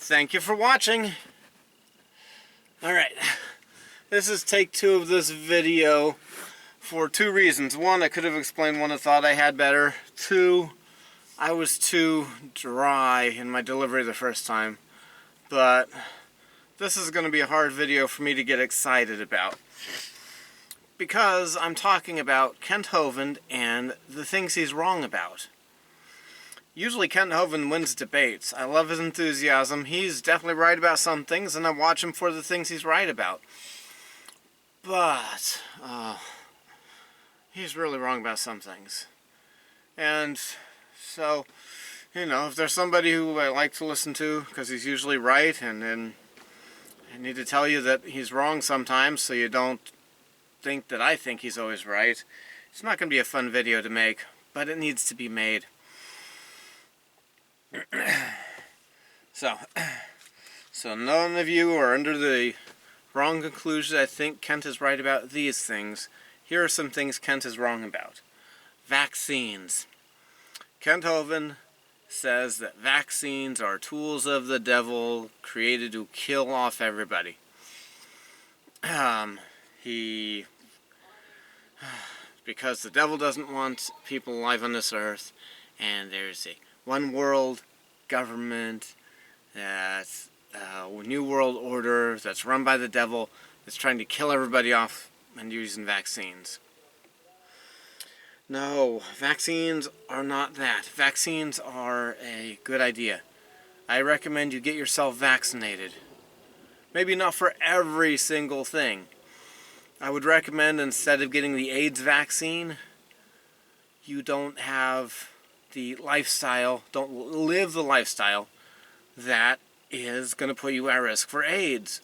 Thank you for watching. Alright, this is take 2 of this video for 2 reasons. 1, I could have explained one I thought I had better. 2, I was too dry in my delivery the first time. But this is going to be a hard video for me to get excited about, because I'm talking about Kent Hovind and the things he's wrong about. Usually Kent Hovind wins debates. I love his enthusiasm. He's definitely right about some things, and I watch him for the things he's right about. But he's really wrong about some things. And so, you know, if there's somebody who I like to listen to because he's usually right, and then I need to tell you that he's wrong sometimes so you don't think that I think he's always right. It's not going to be a fun video to make, but it needs to be made. So none of you are under the wrong conclusion. I think Kent is right about these things. Here are some things Kent is wrong about. Vaccines. Kent Hovind says that vaccines are tools of the devil created to kill off everybody. Because the devil doesn't want people alive on this earth, and there's a one world government, that's a new world order that's run by the devil, that's trying to kill everybody off and using vaccines. No, vaccines are not that. Vaccines are a good idea. I recommend you get yourself vaccinated. Maybe not for every single thing. I would recommend, instead of getting the AIDS vaccine, you don't have the lifestyle, don't live the lifestyle that is going to put you at risk for AIDS.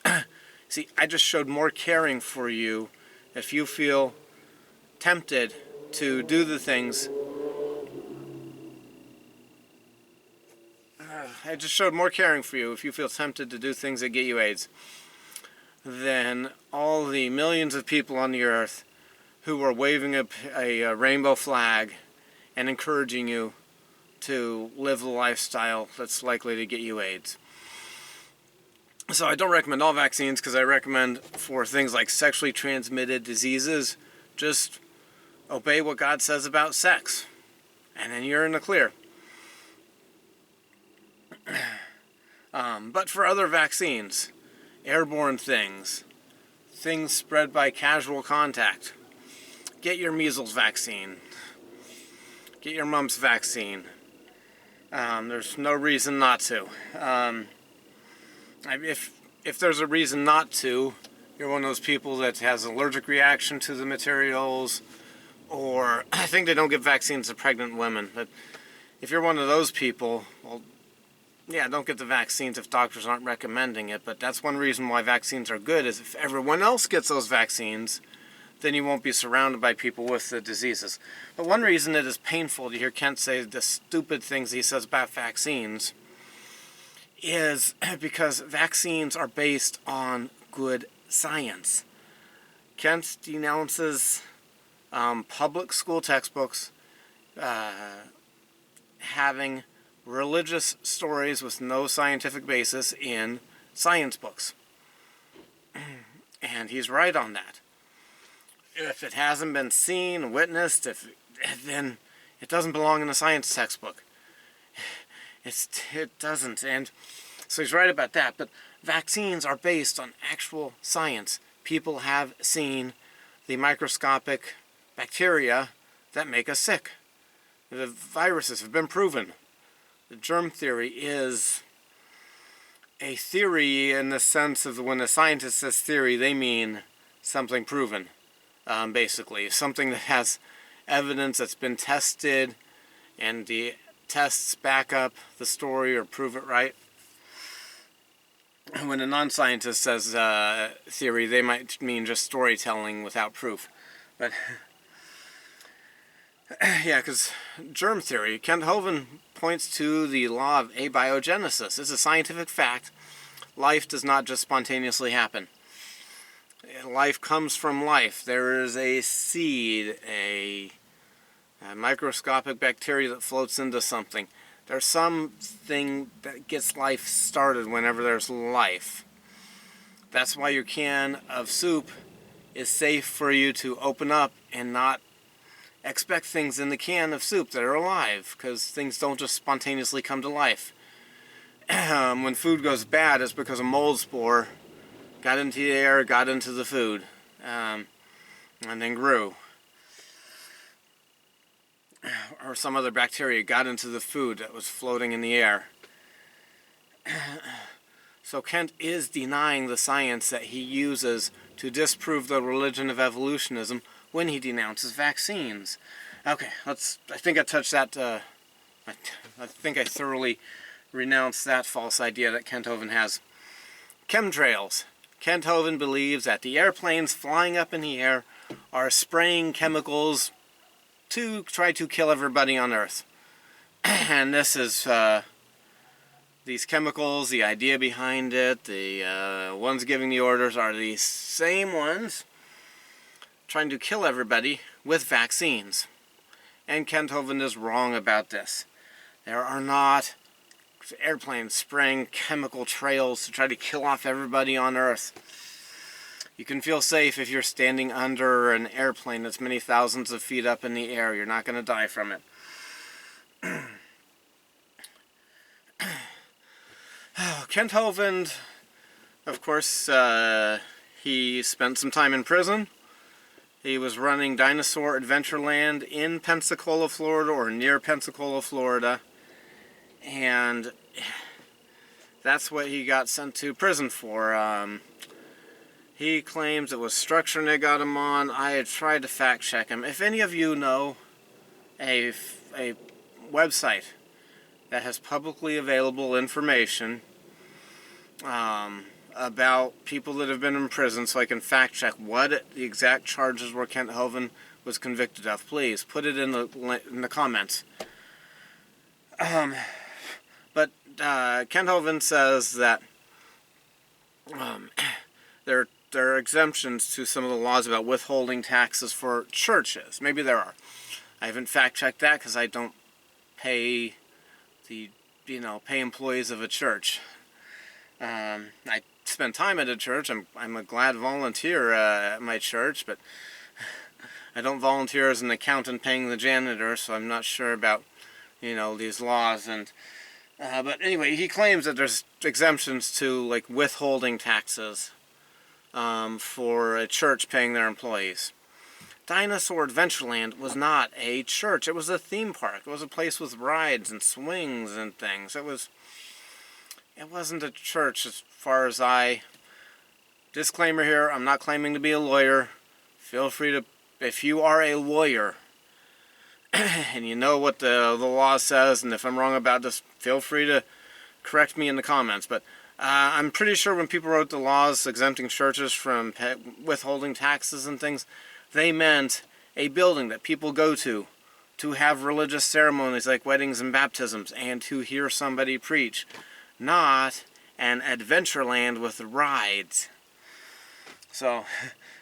See, I just showed more caring for you if you feel tempted to do the things. I just showed more caring for you if you feel tempted to do things that get you AIDS than all the millions of people on the earth who are waving a rainbow flag and encouraging you to live the lifestyle that's likely to get you AIDS. So I don't recommend all vaccines, because I recommend for things like sexually transmitted diseases, just obey what God says about sex, and then you're in the clear. But for other vaccines, airborne things, things spread by casual contact, get your measles vaccine, get your mumps vaccine. There's no reason not to. If there's a reason not to, you're one of those people that has an allergic reaction to the materials, or I think they don't give vaccines to pregnant women. But if you're one of those people, well, yeah, don't get the vaccines if doctors aren't recommending it. But that's one reason why vaccines are good, is if everyone else gets those vaccines, then you won't be surrounded by people with the diseases. But one reason it is painful to hear Kent say the stupid things he says about vaccines is because vaccines are based on good science. Kent denounces public school textbooks having religious stories with no scientific basis in science books. And he's right on that. If it hasn't been seen, witnessed, then it doesn't belong in a science textbook. It doesn't, and so he's right about that. But vaccines are based on actual science. People have seen the microscopic bacteria that make us sick. The viruses have been proven. The germ theory is a theory in the sense of when a scientist says theory, they mean something proven. Basically, something that has evidence that's been tested, and the tests back up the story or prove it right. When a non-scientist says theory, they might mean just storytelling without proof. But yeah, because germ theory, Kent Hovind points to the law of abiogenesis. It's a scientific fact. Life does not just spontaneously happen. Life comes from life. There is a seed, a microscopic bacteria that floats into something. There's something that gets life started whenever there's life. That's why your can of soup is safe for you to open up and not expect things in the can of soup that are alive, because things don't just spontaneously come to life. When food goes bad, it's because a mold spore got into the air, got into the food, and then grew. Or some other bacteria got into the food that was floating in the air. So Kent is denying the science that he uses to disprove the religion of evolutionism when he denounces vaccines. Okay, I think I touched that, I think I thoroughly renounced that false idea that Kent Hovind has. Chemtrails. Kent Hovind believes that the airplanes flying up in the air are spraying chemicals to try to kill everybody on Earth. And this is, these chemicals, the idea behind it, the ones giving the orders are the same ones trying to kill everybody with vaccines. And Kent Hovind is wrong about this. There are not airplanes spraying chemical trails to try to kill off everybody on Earth. You can feel safe if you're standing under an airplane that's many thousands of feet up in the air. You're not going to die from it. Kent Hovind, of course, he spent some time in prison. He was running Dinosaur Adventureland in Pensacola, Florida, or near Pensacola, Florida. And that's what he got sent to prison for. He claims it was structuring that got him on. I had tried to fact check him. If any of you know a website that has publicly available information about people that have been in prison, so I can fact check what the exact charges were Kent Hovind was convicted of, please put it in the comments. But Kent Hovind says that there are exemptions to some of the laws about withholding taxes for churches. Maybe there are. I haven't fact-checked that because I don't pay pay employees of a church. I spend time at a church. I'm a glad volunteer at my church, but I don't volunteer as an accountant paying the janitor, so I'm not sure about these laws. And but anyway, he claims that there's exemptions to like withholding taxes for a church paying their employees. Dinosaur Adventureland was not a church. It was a theme park. It was a place with rides and swings and things. It wasn't a church as far as disclaimer here, I'm not claiming to be a lawyer. Feel free to, if you are a lawyer and you know what the law says, and if I'm wrong about this, feel free to correct me in the comments. But I'm pretty sure when people wrote the laws exempting churches from withholding taxes and things, they meant a building that people go to have religious ceremonies like weddings and baptisms and to hear somebody preach, not an Adventureland with rides. So,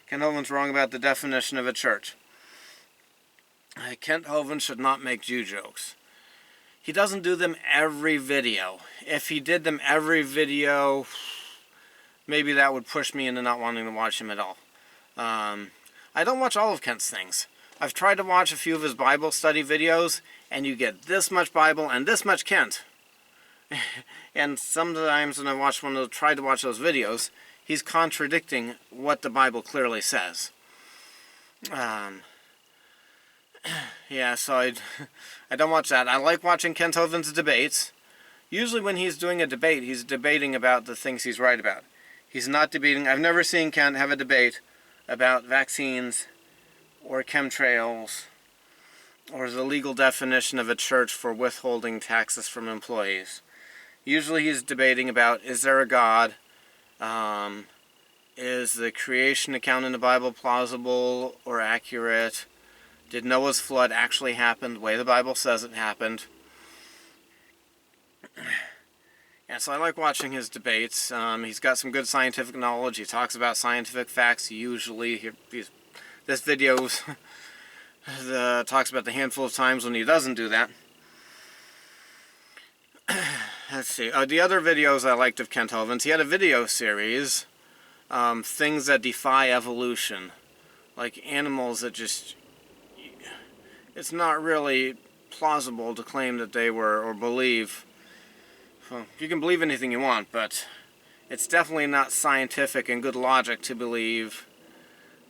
Kent Hovind's wrong about the definition of a church. Kent Hovind should not make Jew jokes. He doesn't do them every video. If he did them every video, maybe that would push me into not wanting to watch him at all. I don't watch all of Kent's things. I've tried to watch a few of his Bible study videos, and you get this much Bible and this much Kent. And sometimes when I try to watch those videos, he's contradicting what the Bible clearly says. Yeah, so I don't watch that. I like watching Kent Hovind's debates. Usually when he's doing a debate, he's debating about the things he's right about. He's not debating. I've never seen Kent have a debate about vaccines or chemtrails or the legal definition of a church for withholding taxes from employees. Usually he's debating about, is there a God? Is the creation account in the Bible plausible or accurate? Did Noah's flood actually happen the way the Bible says it happened? And so I like watching his debates. He's got some good scientific knowledge. He talks about scientific facts usually. This video talks about the handful of times when he doesn't do that. let's see. The other videos I liked of Kent Hovind's, he had a video series, things that defy evolution. Like animals that just, it's not really plausible to claim that they were, or believe. Well, you can believe anything you want, but it's definitely not scientific and good logic to believe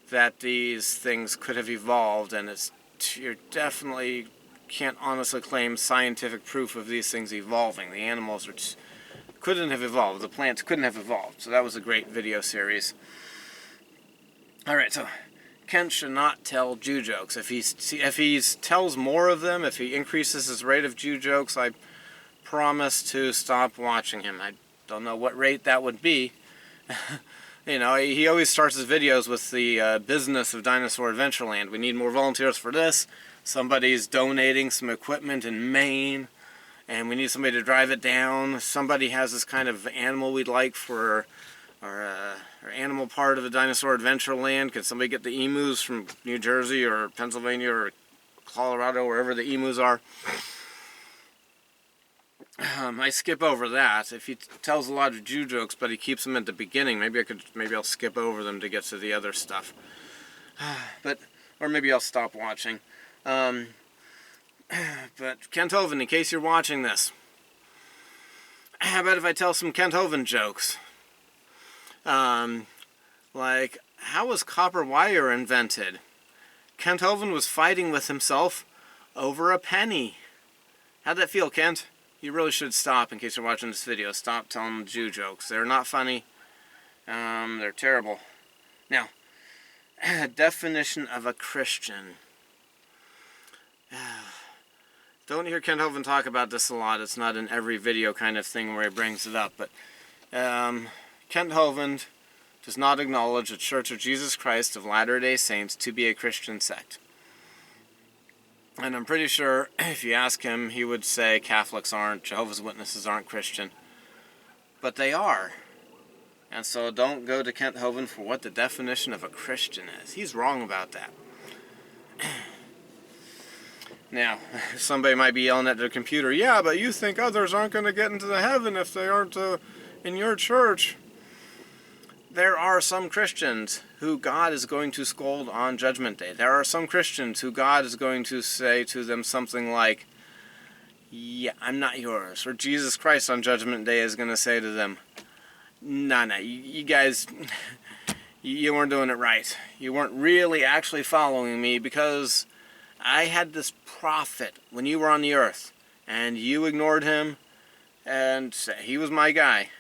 that these things could have evolved, and you definitely can't honestly claim scientific proof of these things evolving. The animals couldn't have evolved. The plants couldn't have evolved. So that was a great video series. Alright, so Kent should not tell Jew jokes. If he tells more of them, if he increases his rate of Jew jokes, I promise to stop watching him. I don't know what rate that would be. You know, he always starts his videos with the business of Dinosaur Adventureland. We need more volunteers for this. Somebody's donating some equipment in Maine, and we need somebody to drive it down. Somebody has this kind of animal we'd like for our animal part of the Dinosaur Adventureland. Can somebody get the emus from New Jersey or Pennsylvania or Colorado, wherever the emus are? I skip over that. If he tells a lot of Jew jokes, but he keeps them at the beginning, maybe I'll skip over them to get to the other stuff. Or maybe I'll stop watching. But Kent Hovind, in case you're watching this, how about if I tell some Kent Hovind jokes? Like, how was copper wire invented? Kent Hovind was fighting with himself over a penny. How'd that feel, Kent? You really should stop, in case you're watching this video. Stop telling Jew jokes. They're not funny. They're terrible. Now, definition of a Christian. Don't hear Kent Hovind talk about this a lot. It's not in every video kind of thing where he brings it up. But Kent Hovind does not acknowledge the Church of Jesus Christ of Latter-day Saints to be a Christian sect. And I'm pretty sure if you ask him, he would say Catholics aren't, Jehovah's Witnesses aren't Christian. But they are. And so don't go to Kent Hovind for what the definition of a Christian is. He's wrong about that. Now, somebody might be yelling at their computer, yeah, but you think others aren't going to get into the heaven if they aren't in your church. There are some Christians who God is going to scold on Judgment Day. There are some Christians who God is going to say to them something like, yeah, I'm not yours. Or Jesus Christ on Judgment Day is going to say to them, no, you guys, you weren't doing it right. You weren't really actually following me, because I had this prophet when you were on the earth, and you ignored him, and he was my guy.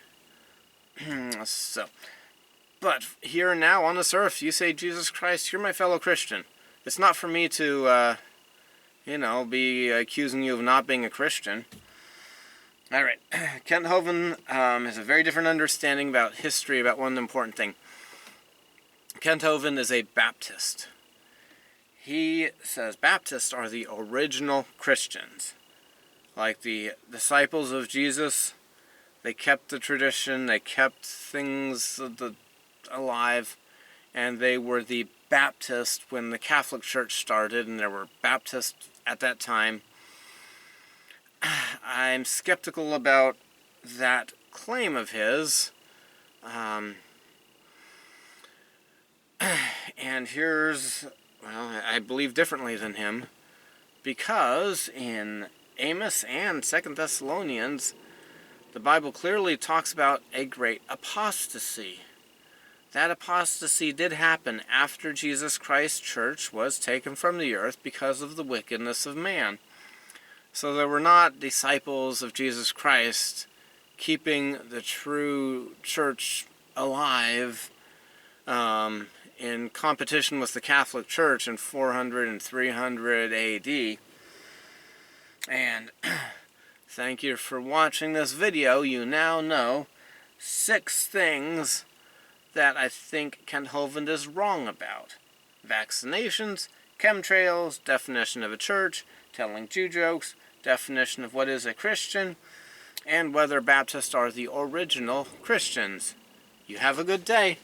But here and now on this earth, you say, Jesus Christ, you're my fellow Christian. It's not for me to, be accusing you of not being a Christian. All right, Kent Hovind has a very different understanding about history, about one important thing. Kent Hovind is a Baptist. He says Baptists are the original Christians. Like the disciples of Jesus, they kept the tradition, they kept things alive, and they were the Baptists when the Catholic Church started, and there were Baptists at that time. I'm skeptical about that claim of his. And I believe differently than him, because in Amos and 2 Thessalonians, the Bible clearly talks about a great apostasy. That apostasy did happen after Jesus Christ's church was taken from the earth because of the wickedness of man. So there were not disciples of Jesus Christ keeping the true church alive in competition with the Catholic Church in 400 and 300 AD. And thank you for watching this video. You now know 6 things that I think Kent Hovind is wrong about. Vaccinations, chemtrails, definition of a church, telling Jew jokes, definition of what is a Christian, and whether Baptists are the original Christians. You have a good day.